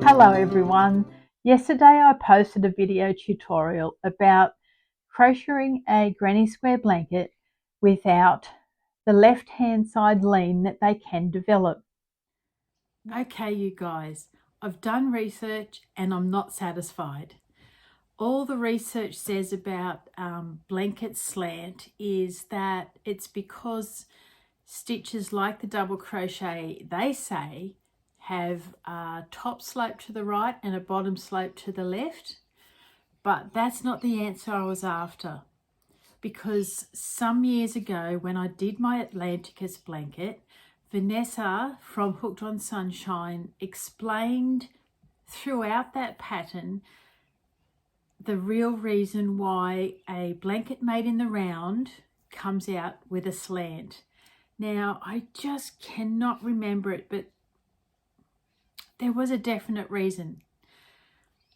Hello everyone. Yesterday I posted a video tutorial about crocheting a granny square blanket without the left hand side lean that they can develop. Okay you guys, I've done research and I'm not satisfied. All the research says about blanket slant is that it's because stitches like the double crochet, they say, have a top slope to the right and a bottom slope to the left, but that's not the answer I was after, because some years ago when I did my Atlanticus blanket, Vanessa from Hooked on Sunshine explained throughout that pattern the real reason why a blanket made in the round comes out with a slant. Now, I just cannot remember it, but there was a definite reason.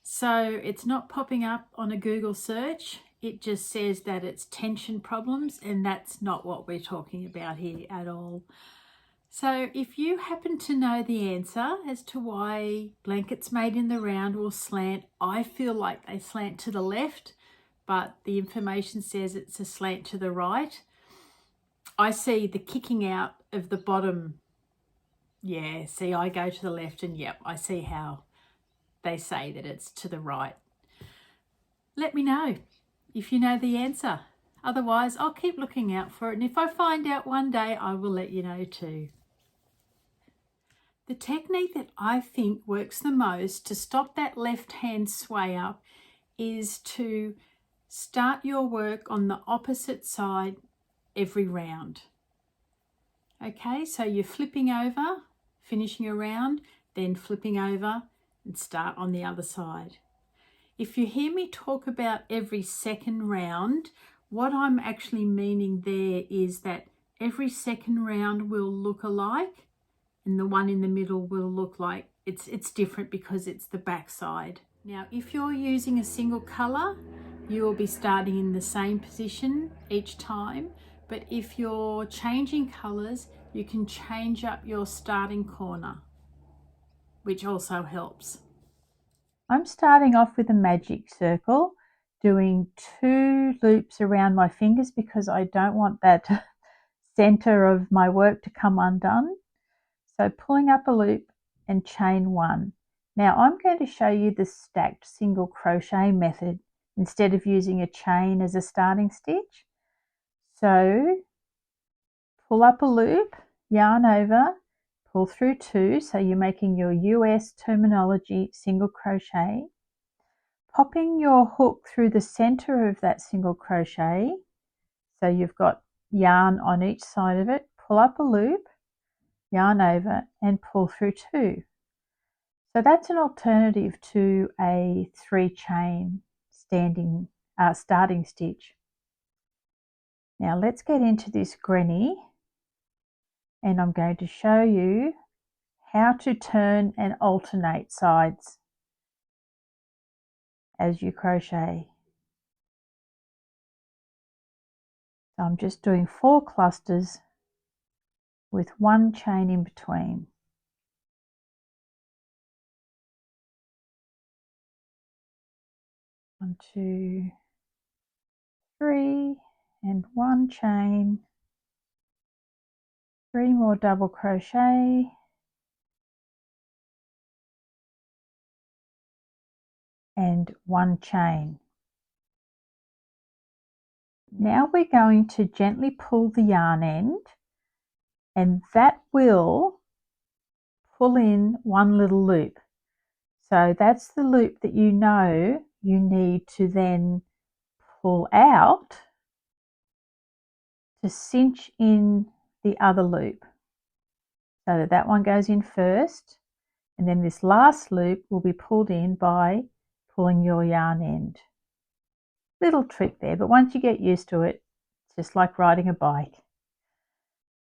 So it's not popping up on a Google search. It just says that it's tension problems, and that's not what we're talking about here at all. So if you happen to know the answer as to why blankets made in the round will slant, I feel like they slant to the left, but the information says it's a slant to the right. I see the kicking out of the bottom. Yeah, see, I go to the left and yep, I see how they say that it's to the right. Let me know if you know the answer. Otherwise, I'll keep looking out for it. And if I find out one day, I will let you know too. The technique that I think works the most to stop that left hand sway up is to start your work on the opposite side every round. Okay, so you're flipping over, finishing a round, then flipping over and start on the other side. If you hear me talk about every second round, what I'm actually meaning there is that every second round will look alike and the one in the middle will look like it's different because it's the back side. Now, if you're using a single color, you will be starting in the same position each time. But if you're changing colors, you can change up your starting corner, which also helps. I'm starting off with a magic circle, doing 2 loops around my fingers because I don't want that center of my work to come undone. So pulling up a loop and chain 1. Now I'm going to show you the stacked single crochet method instead of using a chain as a starting stitch. So pull up a loop, yarn over, pull through 2, so you're making your US terminology single crochet, popping your hook through the center of that single crochet, so you've got yarn on each side of it, pull up a loop, yarn over and pull through 2. So that's an alternative to a 3 chain starting stitch. Now let's get into this granny, and I'm going to show you how to turn and alternate sides as you crochet. So I'm just doing 4 clusters with 1 chain in between. 1, 2, 3, and 1 chain, 3 more double crochet, and 1 chain. Now we're going to gently pull the yarn end, and that will pull in 1 little loop. So that's the loop that you know you need to then pull out to cinch in the other loop. So that one goes in first, and then this last loop will be pulled in by pulling your yarn end. Little trick there, but once you get used to it, it's just like riding a bike.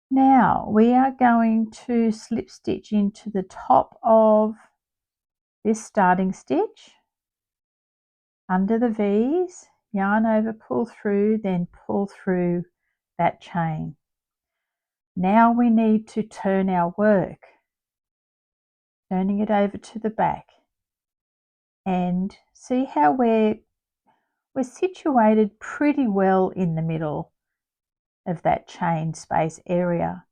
Now we are going to slip stitch into the top of this starting stitch, under the V's, yarn over, pull through, then pull through that chain. Now we need to turn our work. turning it over to the back, and see how we're situated pretty well in the middle of that chain space area.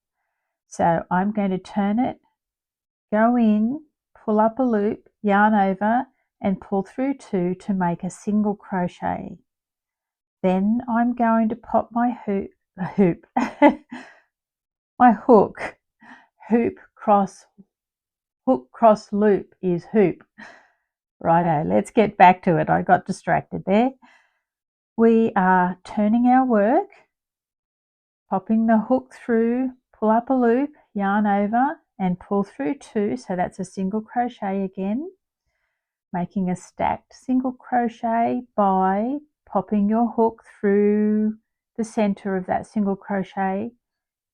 So I'm going to turn it, go in, pull up a loop, yarn over and pull through 2 to make a single crochet. Then I'm going to pop my my hook cross loop is hoop. Righto, let's get back to it. I got distracted there. We are turning our work, popping the hook through, pull up a loop, yarn over and pull through 2, so that's a single crochet again, making a stacked single crochet by popping your hook through the center of that single crochet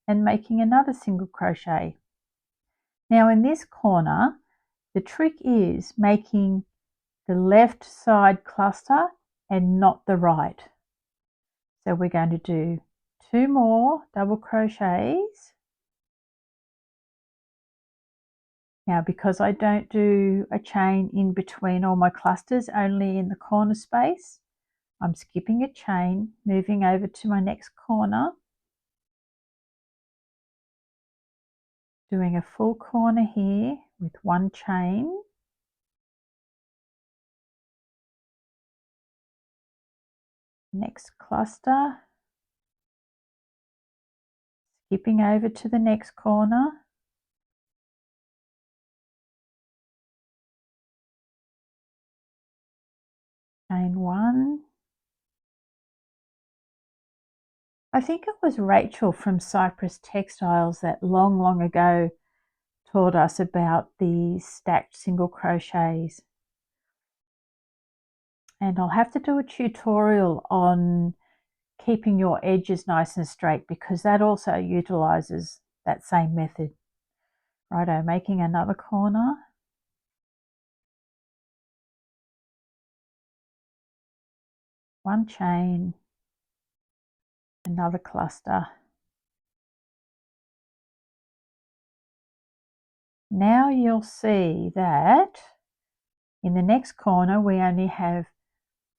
and making another single crochet. Now in this corner, the trick is making the left side cluster and not the right. So we're going to do 2 more double crochets. Now because I don't do a chain in between all my clusters, only in the corner space, I'm skipping a chain, moving over to my next corner, doing a full corner here with 1 chain, next cluster, skipping over to the next corner, chain 1. I think it was Rachel from Cypress Textiles that long ago taught us about the stacked single crochets. And I'll have to do a tutorial on keeping your edges nice and straight because that also utilizes that same method. Righto, making another corner. One chain, another cluster. Now you'll see that in the next corner we only have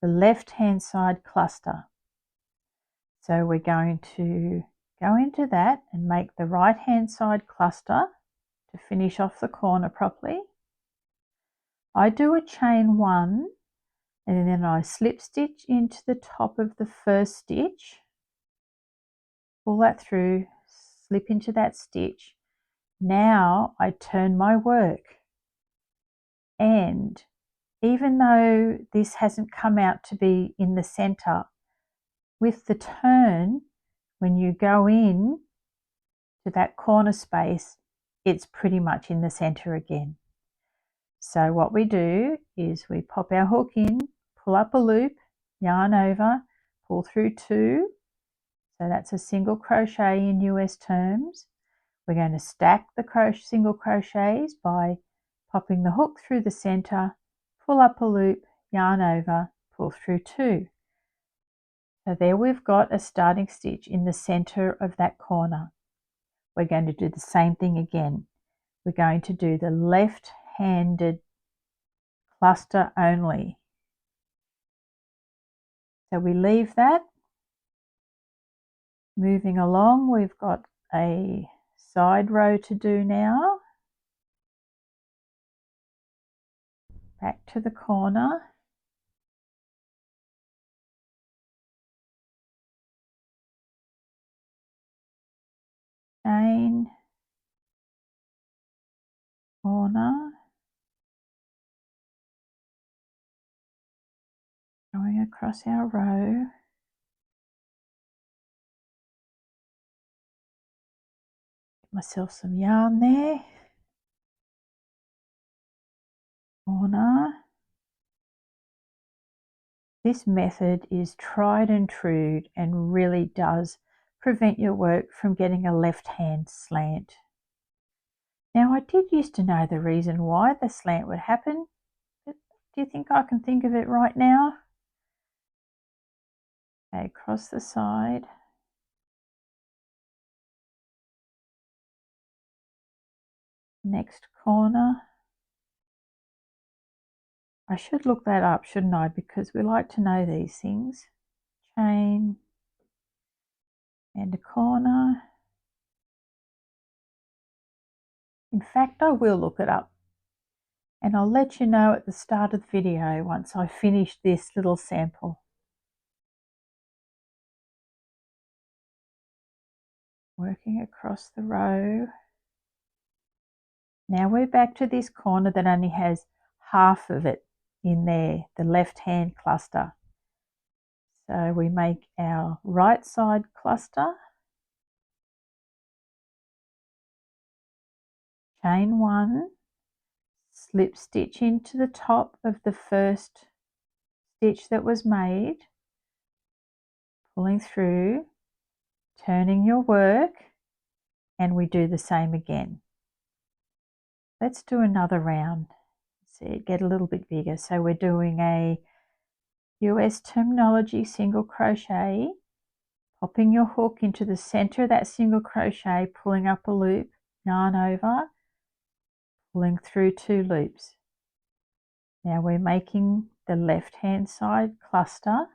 the left hand side cluster. So we're going to go into that and make the right hand side cluster to finish off the corner properly. I do a chain 1 and then I slip stitch into the top of the first stitch, pull that through, slip into that stitch. Now I turn my work, and even though this hasn't come out to be in the center, with the turn, when you go in to that corner space, it's pretty much in the center again. So what we do is we pop our hook in, pull up a loop, yarn over, pull through 2. So that's a single crochet in US terms. We're going to stack the single crochets by popping the hook through the center, pull up a loop, yarn over, pull through 2. So there we've got a starting stitch in the center of that corner. We're going to do the same thing again. We're going to do the left-handed cluster only. So we leave that. Moving along, we've got a side row to do now. Back to the corner. Chain, corner, going across our row. Get myself some yarn there. Corner. This method is tried and true and really does prevent your work from getting a left hand slant. Now I did used to know the reason why the slant would happen, but do you think I can think of it right now? Okay, across the side. Next corner. I should look that up, shouldn't I? Because we like to know these things. Chain and a corner. In fact, I will look it up. And I'll let you know at the start of the video once I finish this little sample. Working across the row. Now we're back to this corner that only has half of it in there, the left hand cluster. So we make our right side cluster, chain one, slip stitch into the top of the first stitch that was made, pulling through, turning your work, and we do the same again. Let's do another round. See it get a little bit bigger. So we're doing a US terminology single crochet, popping your hook into the center of that single crochet, pulling up a loop, yarn over, pulling through 2 loops. Now we're making the left hand side cluster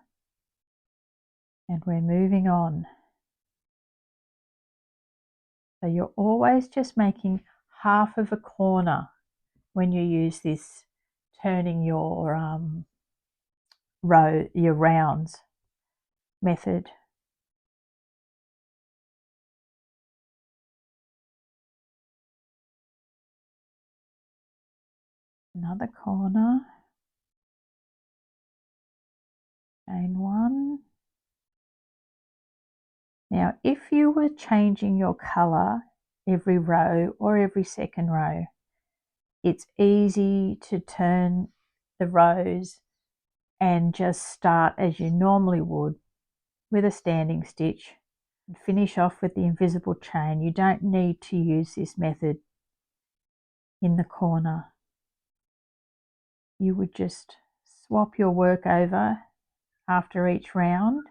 and we're moving on. So you're always just making half of a corner when you use this turning your rounds method. Another corner, chain one. Now if you were changing your color every row or every second row, it's easy to turn the rows and just start as you normally would with a standing stitch and finish off with the invisible chain. You don't need to use this method in the corner. You would just swap your work over after each round.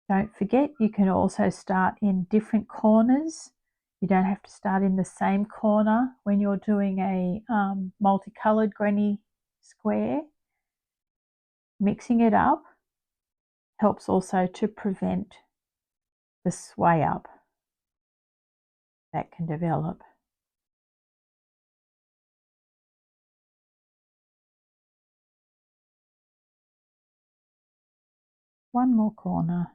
Don't forget, you can also start in different corners. You don't have to start in the same corner when you're doing a multicolored granny square. Mixing it up helps also to prevent the sway up that can develop. One more corner.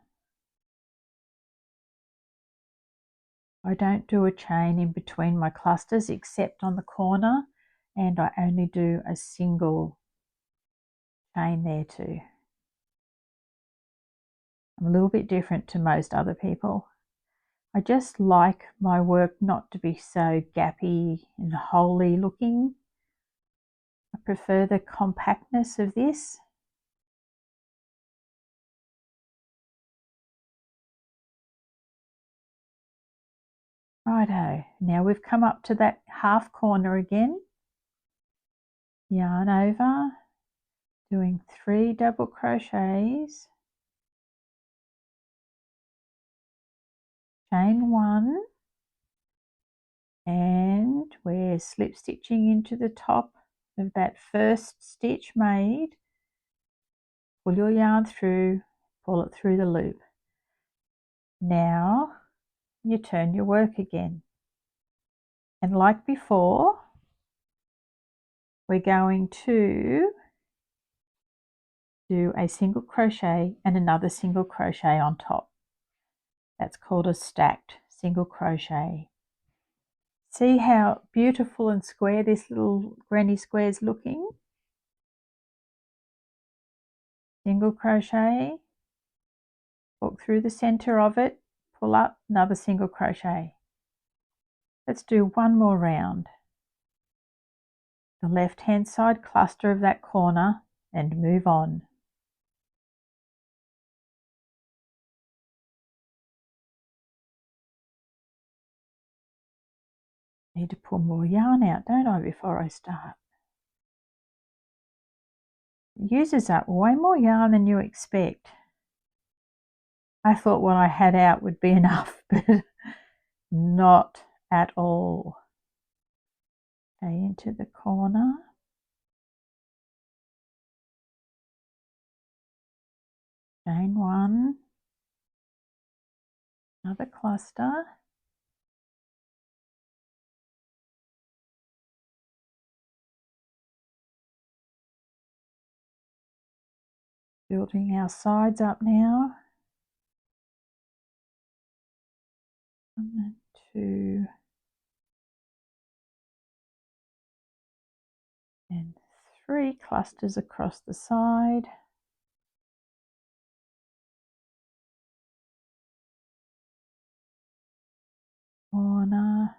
I don't do a chain in between my clusters except on the corner, and I only do a single chain there too. I'm a little bit different to most other people. I just like my work not to be so gappy and holey looking. I prefer the compactness of this. Righto, now we've come up to that half corner again. Yarn over, doing 3 double crochets, chain 1, and we're slip stitching into the top of that first stitch made. Pull your yarn through, pull it through the loop. Now you turn your work again, and like before, we're going to do a single crochet and another single crochet on top. That's called a stacked single crochet. See how beautiful and square this little granny square is looking? Single crochet, hook through the center of it, pull up, another single crochet. Let's do one more round. The left hand side cluster of that corner and move on. Need to pull more yarn out, don't I, before I start? It uses up way more yarn than you expect. I thought what I had out would be enough, but not at all. Okay, into the corner. Chain 1, another cluster, building our sides up now. 1, 2, and 3 clusters across the side. Corner.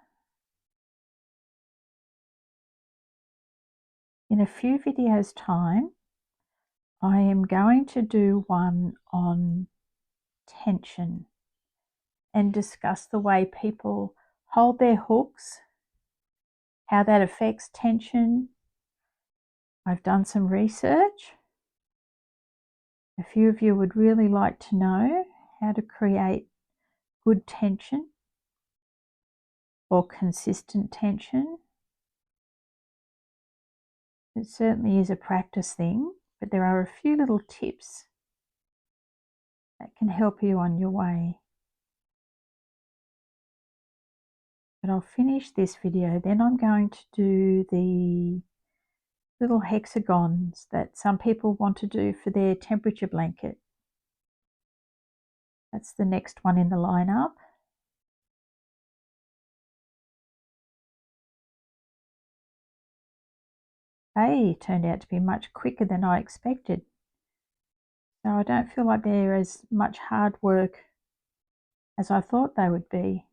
In a few videos' time, I am going to do one on tension and discuss the way people hold their hooks, how that affects tension. I've done some research. A few of you would really like to know how to create good tension or consistent tension. It certainly is a practice thing, but there are a few little tips that can help you on your way. But I'll finish this video, then I'm going to do the little hexagons that some people want to do for their temperature blanket. That's the next one in the lineup. They turned out to be much quicker than I expected. So I don't feel like they're as much hard work as I thought they would be.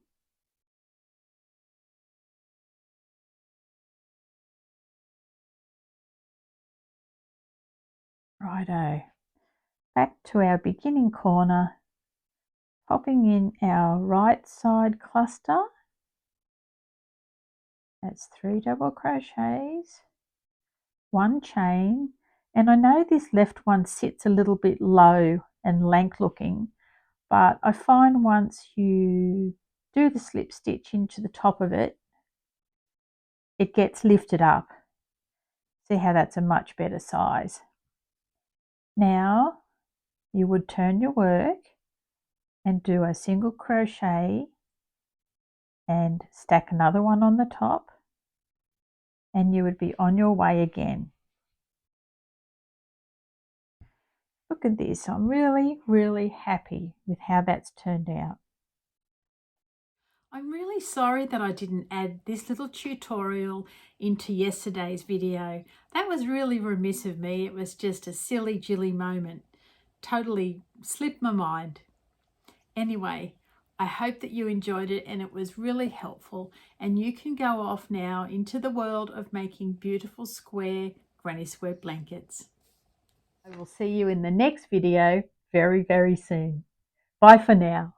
Righto, back to our beginning corner, popping in our right side cluster. That's 3 double crochets, 1 chain, and I know this left one sits a little bit low and lank looking, but I find once you do the slip stitch into the top of it, it gets lifted up. See how that's a much better size. Now you would turn your work and do a single crochet and stack another one on the top, and you would be on your way again. Look at this, I'm really happy with how that's turned out. I'm really sorry that I didn't add this little tutorial into yesterday's video. That was really remiss of me. It was just a silly jilly moment. Totally slipped my mind. Anyway, I hope that you enjoyed it and it was really helpful, and you can go off now into the world of making beautiful square granny square blankets. I will see you in the next video very soon. Bye for now.